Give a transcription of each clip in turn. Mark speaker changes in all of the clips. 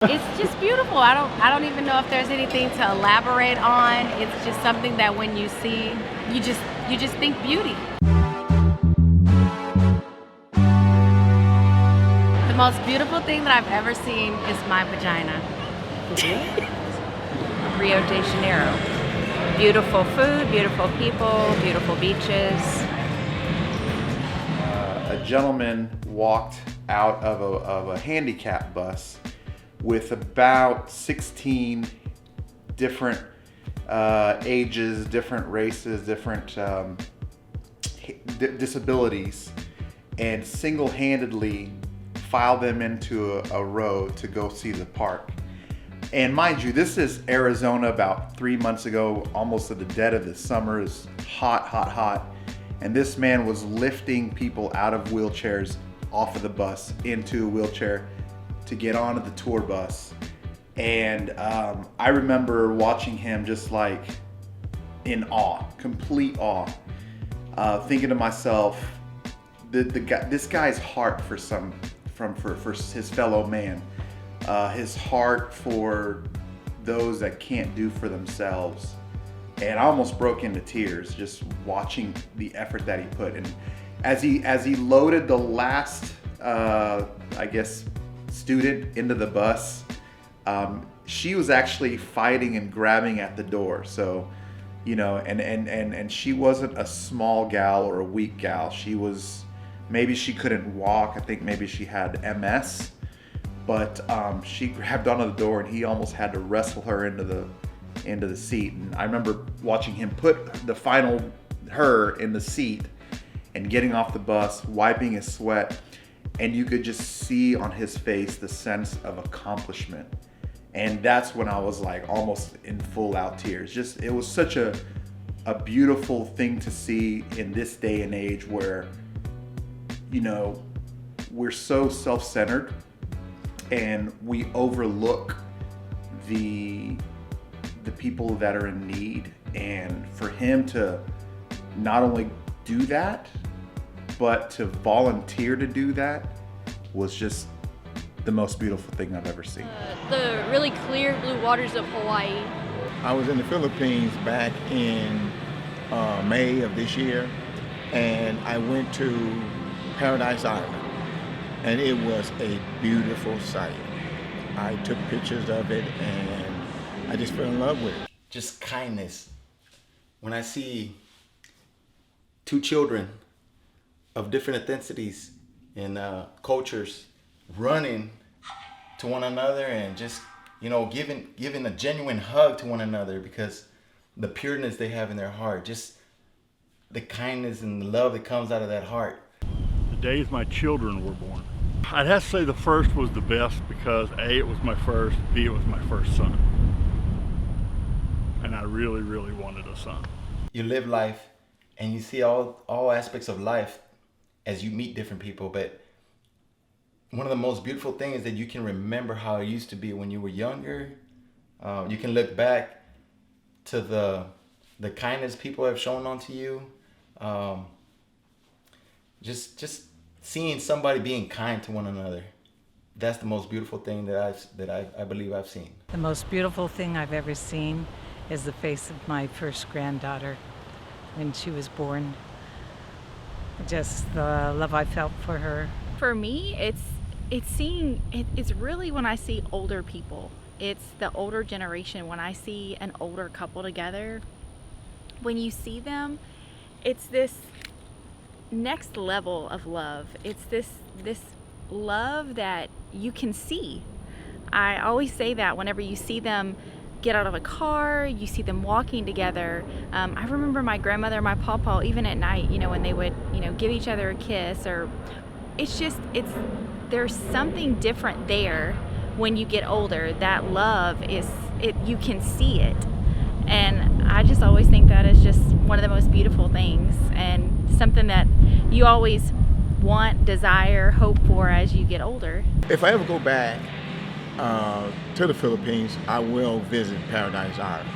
Speaker 1: It's just beautiful. I don't even know if there's anything to elaborate on. It's just something that when you see, you just think beauty. The most beautiful thing that I've ever seen is my vagina.
Speaker 2: Rio de Janeiro. Beautiful food, beautiful people, beautiful beaches.
Speaker 3: A gentleman walked out of a handicap bus with about 16 different ages, different races, different disabilities, and single-handedly filed them into a row to go see the park. And mind you, this is Arizona about 3 months ago, almost at the dead of the summer. It's hot, hot, hot. And this man was lifting people out of wheelchairs off of the bus into a wheelchair to get onto the tour bus. And I remember watching him just like in awe, complete awe, thinking to myself, this guy's heart for his fellow man, his heart for those that can't do for themselves. And I almost broke into tears just watching the effort that he put. And as he loaded the last, I guess, student into the bus, she was actually fighting and grabbing at the door. So, you know, and she wasn't a small gal or a weak gal. She was, maybe she couldn't walk. I think maybe she had MS, but she grabbed onto the door and he almost had to wrestle her into the seat. And I remember watching him put the final her in the seat and getting off the bus, wiping his sweat, and you could just see on his face the sense of accomplishment. And that's when I was like almost in full out tears. Just, it was such a beautiful thing to see in this day and age where, you know, we're so self-centered and we overlook the people that are in need. And for him to not only do that, but to volunteer to do that was just the most beautiful thing I've ever seen.
Speaker 4: The really clear blue waters of Hawaii.
Speaker 5: I was in the Philippines back in May of this year, and I went to Paradise Island, and it was a beautiful sight. I took pictures of it, and I just fell in love with it.
Speaker 6: Just kindness. When I see two children of different ethnicities and cultures running to one another and just, you know, giving a genuine hug to one another because the pureness they have in their heart, just the kindness and the love that comes out of that heart.
Speaker 7: The days my children were born. I'd have to say the first was the best because A, it was my first, B, it was my first son. And I really, really wanted a son.
Speaker 6: You live life and you see all aspects of life as you meet different people, but one of the most beautiful things is that you can remember how it used to be when you were younger. You can look back to the kindness people have shown onto you. Just seeing somebody being kind to one another. That's the most beautiful thing that I believe I've seen.
Speaker 2: The most beautiful thing I've ever seen is the face of my first granddaughter when she was born. Just the love I felt for her.
Speaker 8: For me, it's really when I see older people. It's the older generation. When I see an older couple together, when you see them, it's this next level of love. It's this love that you can see. I always say that whenever you see them get out of a car, you see them walking together. I remember my grandmother and my pawpaw, even at night, you know, when they would, you know, give each other a kiss, or there's something different there when you get older. That love you can see it. And I just always think that is just one of the most beautiful things and something that you always want, desire, hope for as you get older.
Speaker 5: If I ever go back to the Philippines, I will visit Paradise Island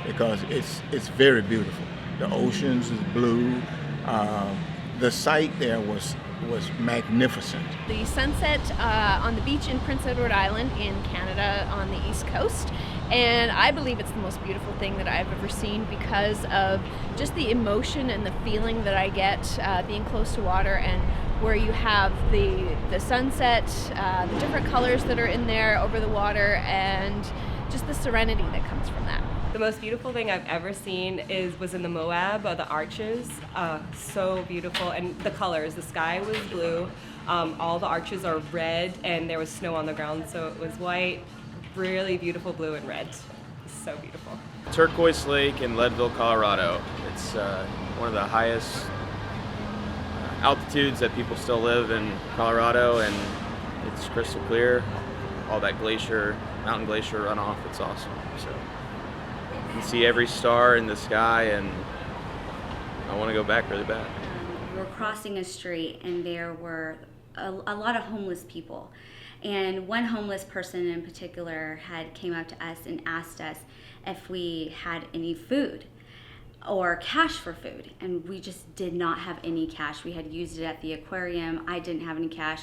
Speaker 5: because it's very beautiful. The oceans is blue. The site there was was magnificent.
Speaker 9: The sunset on the beach in Prince Edward Island in Canada on the East Coast. And I believe it's the most beautiful thing that I've ever seen because of just the emotion and the feeling that I get being close to water, and where you have the sunset, the different colors that are in there over the water, and just the serenity that comes from that.
Speaker 10: The most beautiful thing I've ever seen was in the Moab, the arches. So beautiful, and the colors. The sky was blue, all the arches are red, and there was snow on the ground, so it was white, really beautiful blue and red. So beautiful.
Speaker 11: Turquoise Lake in Leadville, Colorado. It's one of the highest altitudes that people still live in Colorado, and it's crystal clear. All that mountain glacier runoff, it's awesome. So you can see every star in the sky, and I want to go back really bad.
Speaker 12: We were crossing a street, and there were a lot of homeless people. And one homeless person in particular came up to us and asked us if we had any food or cash for food. And we just did not have any cash. We had used it at the aquarium. I didn't have any cash.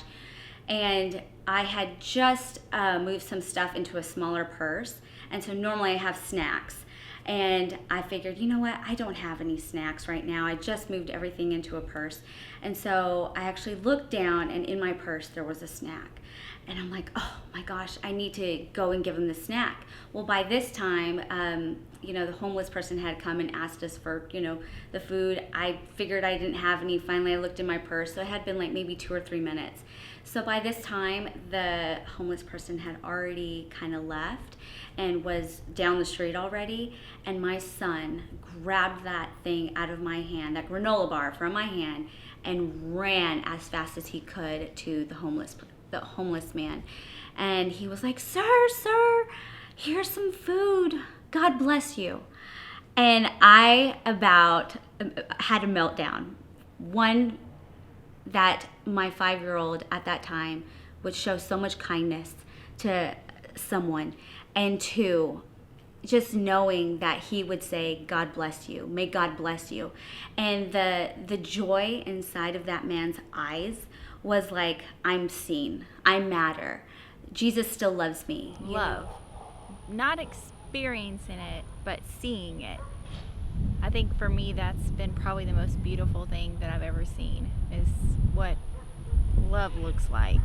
Speaker 12: And I had just moved some stuff into a smaller purse. And so normally I have snacks. And I figured, you know what, I don't have any snacks right now. I just moved everything into a purse. And so I actually looked down, and in my purse there was a snack. And I'm like, oh my gosh, I need to go and give him the snack. Well, by this time, the homeless person had come and asked us for, the food. I figured I didn't have any. Finally, I looked in my purse. So it had been like maybe 2 or 3 minutes. So by this time, the homeless person had already kind of left and was down the street already. And my son grabbed that thing out of my hand, that granola bar from my hand, and ran as fast as he could to the homeless man. And he was like, sir, here's some food. God bless you. And I about had a meltdown. One, that my 5-year-old at that time would show so much kindness to someone. And 2, just knowing that he would say, God bless you, may God bless you. And the joy inside of that man's eyes was like, I'm seen, I matter. Jesus still loves me.
Speaker 8: Love. Not experiencing it, but seeing it. I think for me that's been probably the most beautiful thing that I've ever seen, is what love looks like.